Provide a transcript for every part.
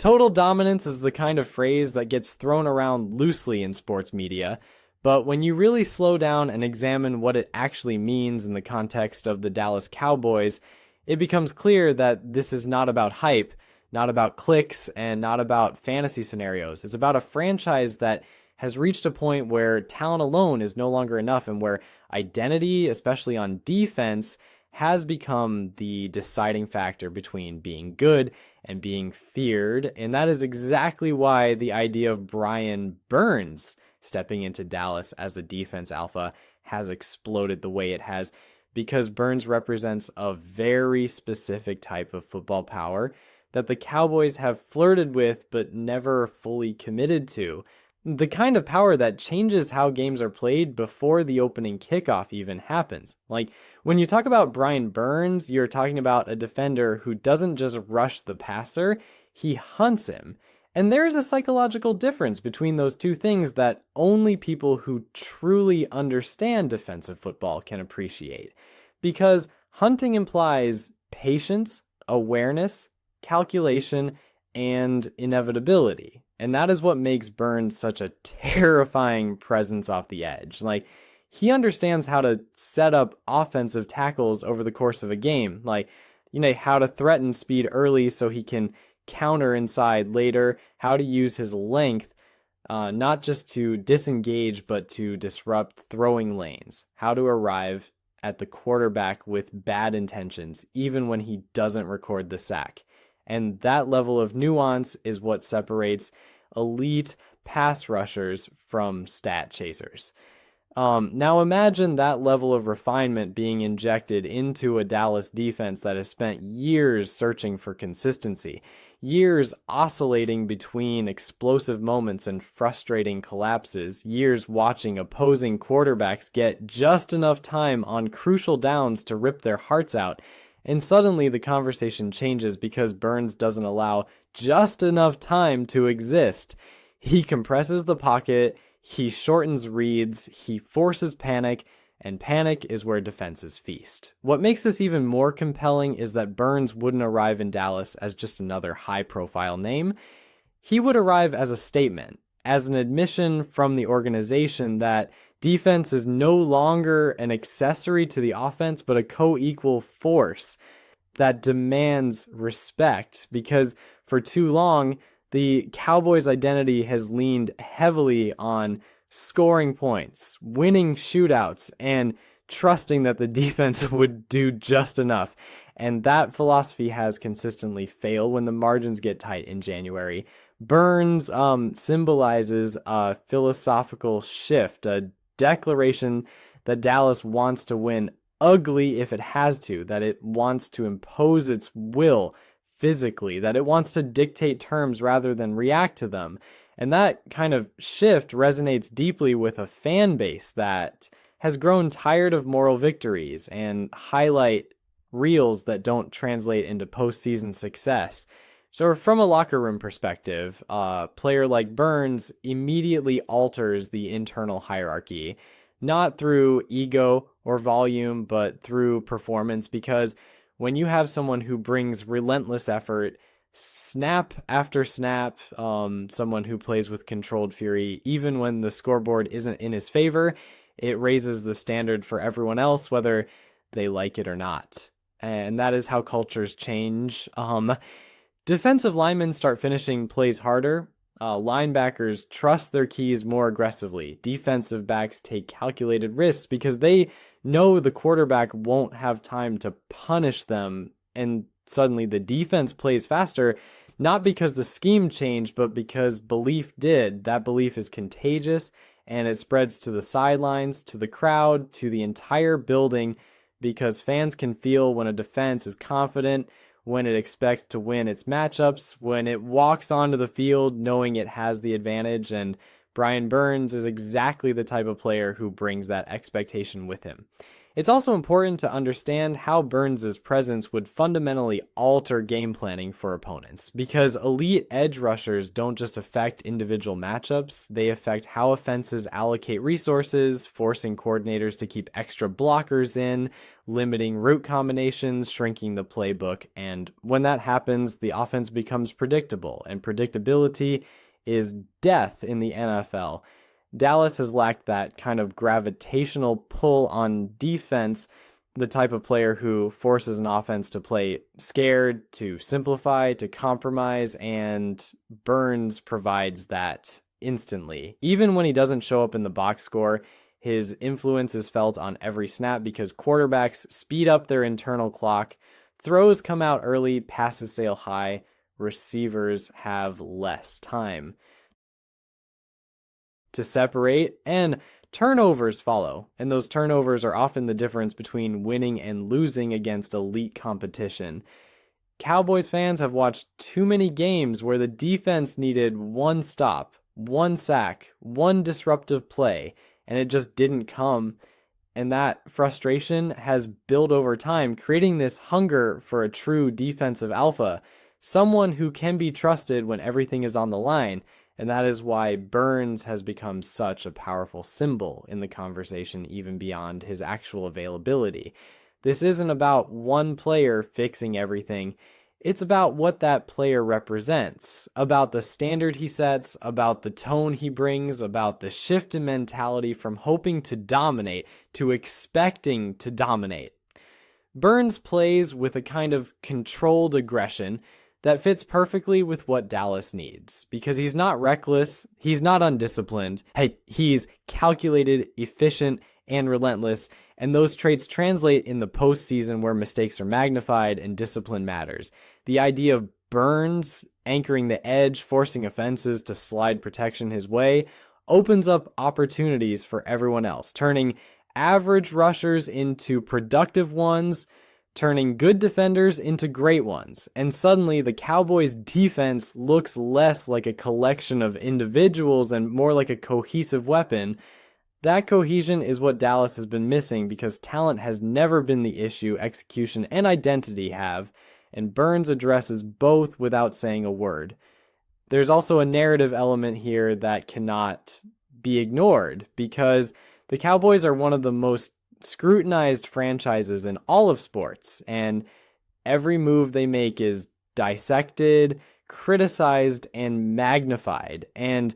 Total dominance is the kind of phrase that gets thrown around loosely in sports media, but when you really slow down and examine what it actually means in the context of the Dallas Cowboys, it becomes clear that this is not about hype, not about clicks, and not about fantasy scenarios. It's about a franchise that has reached a point where talent alone is no longer enough and where identity, especially on defense, has become the deciding factor between being good and being feared. And that is exactly why the idea of Brian Burns stepping into Dallas as the defense alpha has exploded the way it has, because Burns represents a very specific type of football power that the Cowboys have flirted with but never fully committed to. The kind of power that changes how games are played before the opening kickoff even happens. Like, when you talk about Brian Burns, you're talking about a defender who doesn't just rush the passer, he hunts him. And there's a psychological difference between those two things that only people who truly understand defensive football can appreciate. Because hunting implies patience, awareness, calculation, and inevitability. And that is what makes Burns such a terrifying presence off the edge. Like, he understands how to set up offensive tackles over the course of a game. Like, how to threaten speed early so he can counter inside later, how to use his length, not just to disengage, but to disrupt throwing lanes, how to arrive at the quarterback with bad intentions, even when he doesn't record the sack. And that level of nuance is what separates elite pass rushers from stat chasers. Now imagine that level of refinement being injected into a Dallas defense that has spent years searching for consistency, years oscillating between explosive moments and frustrating collapses, years watching opposing quarterbacks get just enough time on crucial downs to rip their hearts out. And suddenly the conversation changes because Burns doesn't allow just enough time to exist. He compresses the pocket, he shortens reads, he forces panic, and panic is where defenses feast. What makes this even more compelling is that Burns wouldn't arrive in Dallas as just another high-profile name. He would arrive as a statement, as an admission from the organization that defense is no longer an accessory to the offense, but a co-equal force that demands respect. Because for too long, the Cowboys' identity has leaned heavily on scoring points, winning shootouts, and trusting that the defense would do just enough. And that philosophy has consistently failed when the margins get tight in January. Burns symbolizes a philosophical shift, a declaration that Dallas wants to win ugly if it has to, that it wants to impose its will physically, that it wants to dictate terms rather than react to them. And that kind of shift resonates deeply with a fan base that has grown tired of moral victories and highlight reels that don't translate into postseason success. So from a locker room perspective, a player like Burns immediately alters the internal hierarchy, not through ego or volume, but through performance, because when you have someone who brings relentless effort, snap after snap, someone who plays with controlled fury, even when the scoreboard isn't in his favor, it raises the standard for everyone else, whether they like it or not. And that is how cultures change. Defensive linemen start finishing plays harder. Linebackers trust their keys more aggressively. Defensive backs take calculated risks because they know the quarterback won't have time to punish them. And suddenly the defense plays faster, not because the scheme changed, but because belief did. That belief is contagious, and it spreads to the sidelines, to the crowd, to the entire building, because fans can feel when a defense is confident, when it expects to win its matchups, when it walks onto the field knowing it has the advantage. And Brian Burns is exactly the type of player who brings that expectation with him. It's also important to understand how Burns' presence would fundamentally alter game planning for opponents, because elite edge rushers don't just affect individual matchups, they affect how offenses allocate resources, forcing coordinators to keep extra blockers in, limiting route combinations, shrinking the playbook, and when that happens, the offense becomes predictable, and predictability is death in the NFL. Dallas has lacked that kind of gravitational pull on defense, the type of player who forces an offense to play scared, to simplify, to compromise, and Burns provides that instantly. Even when he doesn't show up in the box score, his influence is felt on every snap because quarterbacks speed up their internal clock, throws come out early, passes sail high, receivers have less time to separate, and turnovers follow. And those turnovers are often the difference between winning and losing against elite competition. Cowboys fans have watched too many games where the defense needed one stop, one sack, one disruptive play, and it just didn't come. And that frustration has built over time, creating this hunger for a true defensive alpha, someone who can be trusted when everything is on the line. And that is why Burns has become such a powerful symbol in the conversation, even beyond his actual availability. This isn't about one player fixing everything. It's about what that player represents, about the standard he sets, about the tone he brings, about the shift in mentality from hoping to dominate to expecting to dominate. Burns plays with a kind of controlled aggression that fits perfectly with what Dallas needs, because he's not reckless, he's not undisciplined, he's calculated, efficient, and relentless, and those traits translate in the postseason where mistakes are magnified and discipline matters. The idea of Burns anchoring the edge, forcing offenses to slide protection his way, opens up opportunities for everyone else, turning average rushers into productive ones, turning good defenders into great ones. And suddenly the Cowboys defense looks less like a collection of individuals and more like a cohesive weapon. That cohesion is what Dallas has been missing because talent has never been the issue, execution and identity have, and Burns addresses both without saying a word. There's also a narrative element here that cannot be ignored because the Cowboys are one of the most scrutinized franchises in all of sports, and every move they make is dissected, criticized, and magnified. And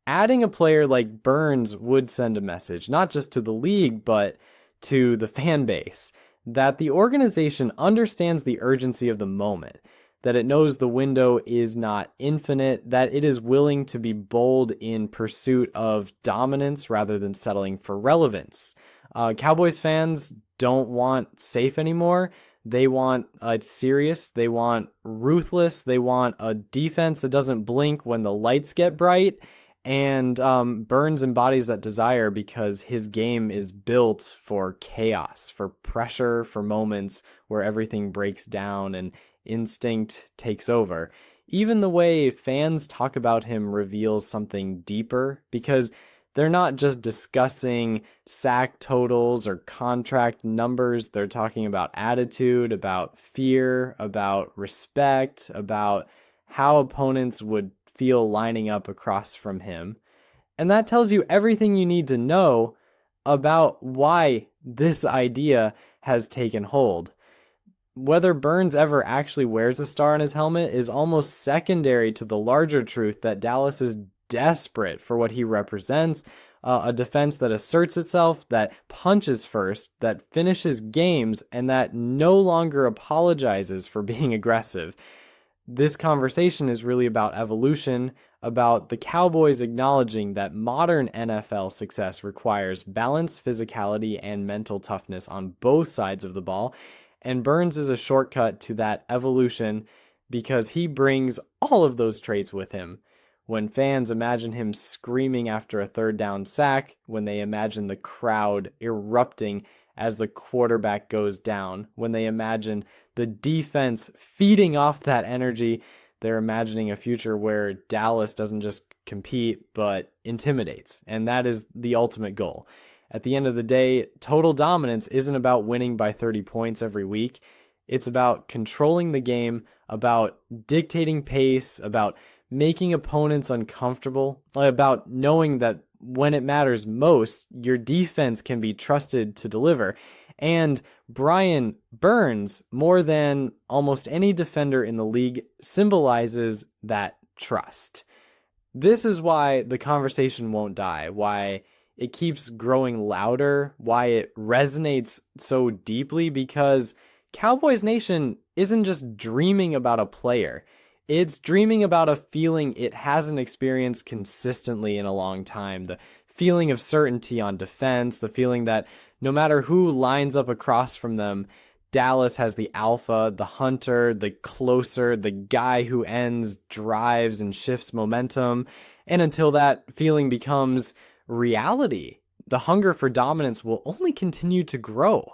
adding a player like Burns would send a message, not just to the league, but to the fan base, that the organization understands the urgency of the moment, that it knows the window is not infinite, that it is willing to be bold in pursuit of dominance rather than settling for relevance. Cowboys fans don't want safe anymore. They want serious. They want ruthless. They want a defense that doesn't blink when the lights get bright. And Burns embodies that desire because his game is built for chaos, for pressure, for moments where everything breaks down and instinct takes over. Even the way fans talk about him reveals something deeper because they're not just discussing sack totals or contract numbers. They're talking about attitude, about fear, about respect, about how opponents would feel lining up across from him. And that tells you everything you need to know about why this idea has taken hold. Whether Burns ever actually wears a star on his helmet is almost secondary to the larger truth that Dallas is desperate for what he represents, a defense that asserts itself, that punches first, that finishes games, and that no longer apologizes for being aggressive. This conversation is really about evolution, about the Cowboys acknowledging that modern NFL success requires balance, physicality, and mental toughness on both sides of the ball, and Burns is a shortcut to that evolution because he brings all of those traits with him. When fans imagine him screaming after a third down sack, when they imagine the crowd erupting as the quarterback goes down, when they imagine the defense feeding off that energy, they're imagining a future where Dallas doesn't just compete, but intimidates. And that is the ultimate goal. At the end of the day, total dominance isn't about winning by 30 points every week. It's about controlling the game, about dictating pace, about making opponents uncomfortable, about knowing that when it matters most, your defense can be trusted to deliver. And Brian Burns, more than almost any defender in the league, symbolizes that trust. This is why the conversation won't die, why it keeps growing louder, why it resonates so deeply, because Cowboys Nation isn't just dreaming about a player. It's dreaming about a feeling it hasn't experienced consistently in a long time. The feeling of certainty on defense, the feeling that no matter who lines up across from them, Dallas has the alpha, the hunter, the closer, the guy who ends drives and shifts momentum. And until that feeling becomes reality, the hunger for dominance will only continue to grow.